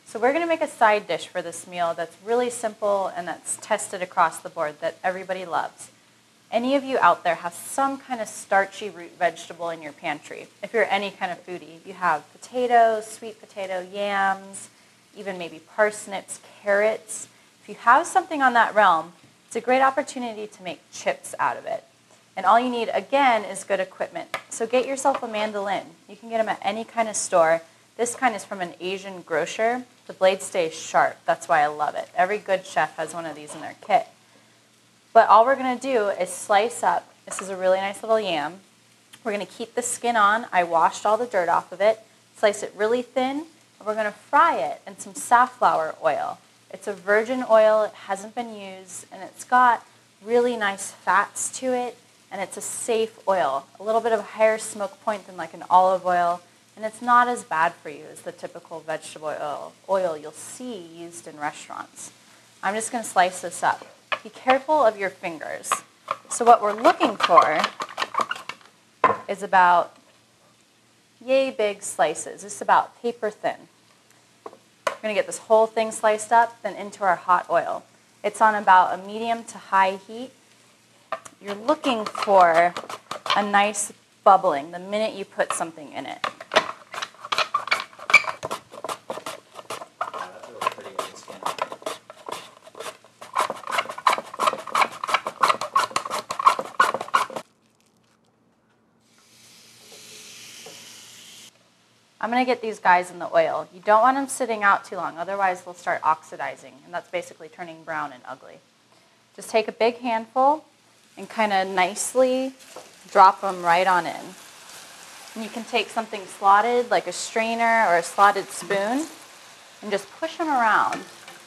So we're going to make a side dish for this meal that's really simple and that's tested across the board that everybody loves. Any of you out there have some kind of starchy root vegetable in your pantry. If you're any kind of foodie, you have potatoes, sweet potato, yams, even maybe parsnips, carrots. If you have something on that realm, it's a great opportunity to make chips out of it. And all you need, again, is good equipment. So get yourself a mandolin. You can get them at any kind of store. This kind is from an Asian grocer. The blade stays sharp. That's why I love it. Every good chef has one of these in their kit. But all we're going to do is slice up. This is a really nice little yam. We're going to keep the skin on. I washed all the dirt off of it. Slice it really thin. And we're going to fry it in some safflower oil. It's a virgin oil. It hasn't been used. And it's got really nice fats to it. And it's a safe oil. A little bit of a higher smoke point than like an olive oil. And it's not as bad for you as the typical vegetable oil you'll see used in restaurants. I'm just going to slice this up. Be careful of your fingers. So what we're looking for is about yay big slices. It's about paper thin. We're going to get this whole thing sliced up, then into our hot oil. It's on about a medium to high heat. You're looking for a nice bubbling the minute you put something in it. I'm going to get these guys in the oil. You don't want them sitting out too long, otherwise they'll start oxidizing, and that's basically turning brown and ugly. Just take a big handful and kind of nicely drop them right on in. And you can take something slotted, like a strainer or a slotted spoon, and just push them around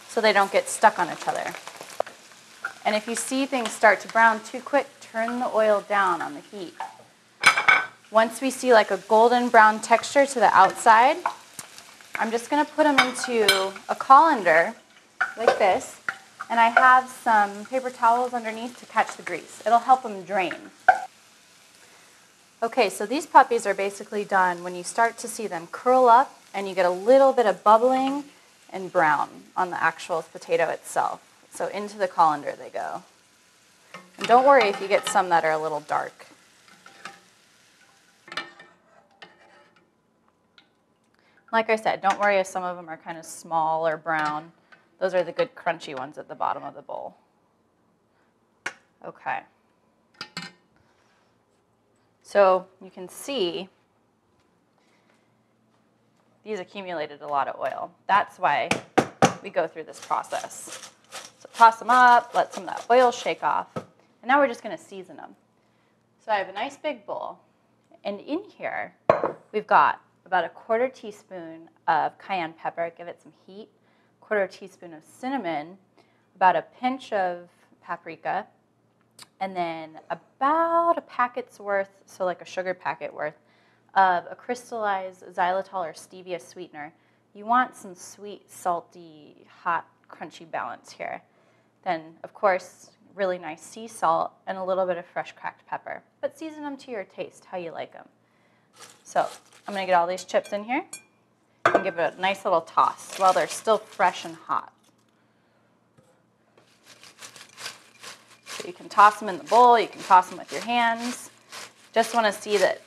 so they don't get stuck on each other. And if you see things start to brown too quick, turn the oil down on the heat. Once we see like a golden brown texture to the outside, I'm just going to put them into a colander like this, and I have some paper towels underneath to catch the grease. It'll help them drain. Okay, so these puppies are basically done when you start to see them curl up and you get a little bit of bubbling and brown on the actual potato itself. So into the colander they go. And don't worry if you get some that are a little dark. Like I said, don't worry if some of them are kind of small or brown. Those are the good crunchy ones at the bottom of the bowl. Okay. So you can see these accumulated a lot of oil. That's why we go through this process. So toss them up, let some of that oil shake off, and now we're just going to season them. So I have a nice big bowl, and in here we've got about a 1/4 teaspoon of cayenne pepper, give it some heat, 1/4 teaspoon of cinnamon, about a pinch of paprika, and then about a packet's worth, so like a sugar packet worth, of a crystallized xylitol or stevia sweetener. You want some sweet, salty, hot, crunchy balance here. Then, of course, really nice sea salt and a little bit of fresh cracked pepper. But season them to your taste, how you like them. So I'm going to get all these chips in here and give it a nice little toss while they're still fresh and hot. So you can toss them in the bowl, you can toss them with your hands. Just want to see that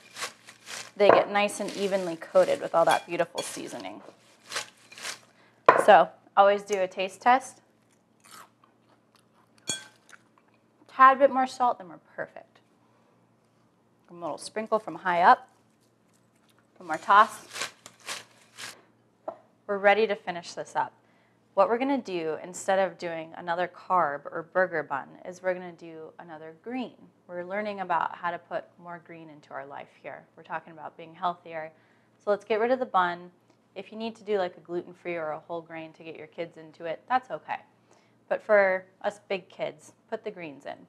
they get nice and evenly coated with all that beautiful seasoning. So always do a taste test. Tad bit more salt, then we're perfect. A little sprinkle from high up. One more toss. We're ready to finish this up. What we're going to do, instead of doing another carb or burger bun, is we're going to do another green. We're learning about how to put more green into our life here. We're talking about being healthier. So let's get rid of the bun. If you need to do like a gluten-free or a whole grain to get your kids into it, that's okay. But for us big kids, put the greens in.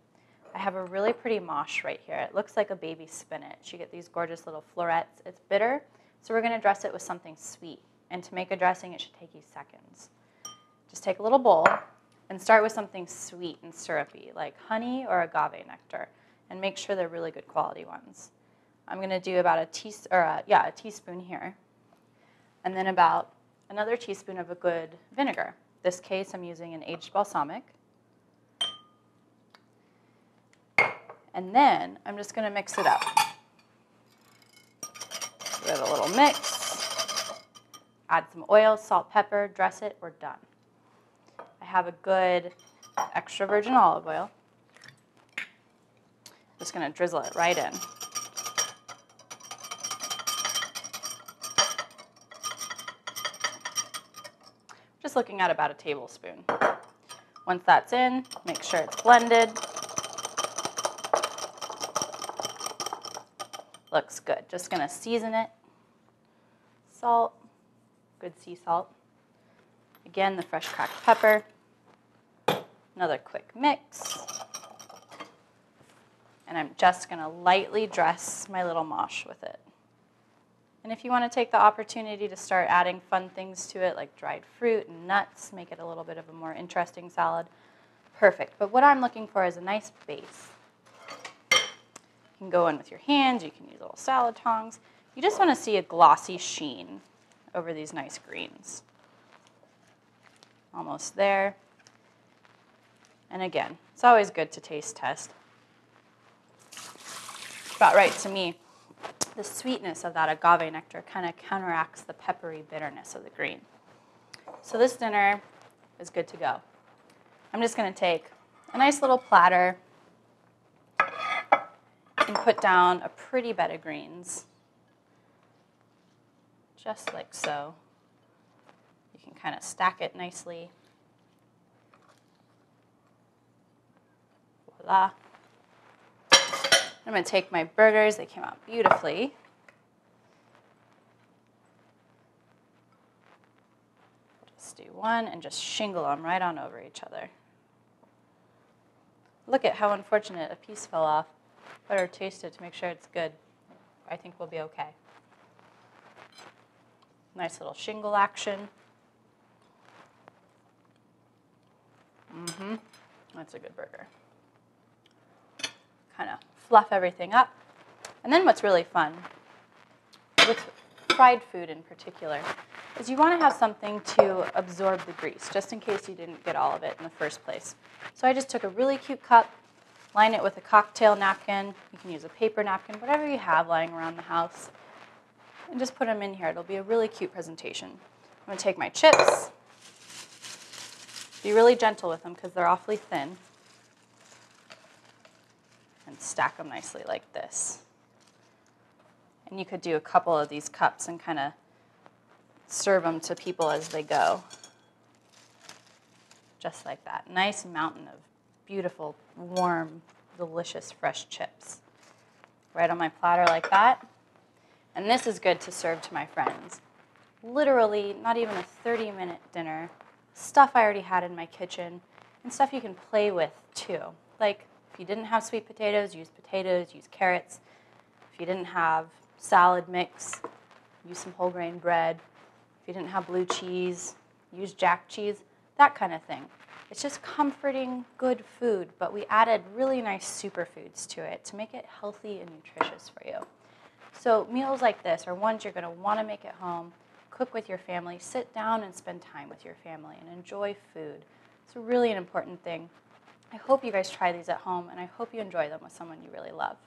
I have a really pretty mosh right here. It looks like a baby spinach. You get these gorgeous little florets. It's bitter, so we're going to dress it with something sweet. And to make a dressing, it should take you seconds. Just take a little bowl and start with something sweet and syrupy, like honey or agave nectar, and make sure they're really good quality ones. I'm going to do about a teaspoon here, and then about another teaspoon of a good vinegar. In this case, I'm using an aged balsamic. And then I'm just going to mix it up. Give it a little mix. Add some oil, salt, pepper, dress it, we're done. I have a good extra virgin olive oil. Just going to drizzle it right in. Just looking at about a tablespoon. Once that's in, make sure it's blended. Looks good. Just going to season it. Salt, good sea salt. Again, the fresh cracked pepper. Another quick mix. And I'm just going to lightly dress my little mosh with it. And if you want to take the opportunity to start adding fun things to it, like dried fruit and nuts, make it a little bit of a more interesting salad, perfect. But what I'm looking for is a nice base. You can go in with your hands, you can use little salad tongs. You just want to see a glossy sheen over these nice greens. Almost there. And again, it's always good to taste test. About right to me. The sweetness of that agave nectar kind of counteracts the peppery bitterness of the green. So this dinner is good to go. I'm just going to take a nice little platter and put down a pretty bed of greens, just like so. You can kind of stack it nicely. Voila. I'm going to take my burgers. They came out beautifully. Just do one and just shingle them right on over each other. Look at how unfortunate a piece fell off. Better taste it to make sure it's good. I think we'll be okay. Nice little shingle action. That's a good burger. Kind of fluff everything up. And then what's really fun, with fried food in particular, is you want to have something to absorb the grease, just in case you didn't get all of it in the first place. So I just took a really cute cup, line it with a cocktail napkin. You can use a paper napkin, whatever you have lying around the house, and just put them in here. It'll be a really cute presentation. I'm going to take my chips. Be really gentle with them because they're awfully thin. And stack them nicely like this. And you could do a couple of these cups and kind of serve them to people as they go. Just like that. Nice mountain of beautiful, warm, delicious, fresh chips. Right on my platter like that. And this is good to serve to my friends. Literally, not even a 30-minute dinner. Stuff I already had in my kitchen, and stuff you can play with too. Like, if you didn't have sweet potatoes, use carrots. If you didn't have salad mix, use some whole grain bread. If you didn't have blue cheese, use jack cheese, that kind of thing. It's just comforting, good food, but we added really nice superfoods to it to make it healthy and nutritious for you. So meals like this are ones you're going to want to make at home, cook with your family, sit down and spend time with your family and enjoy food. It's really an important thing. I hope you guys try these at home, and I hope you enjoy them with someone you really love.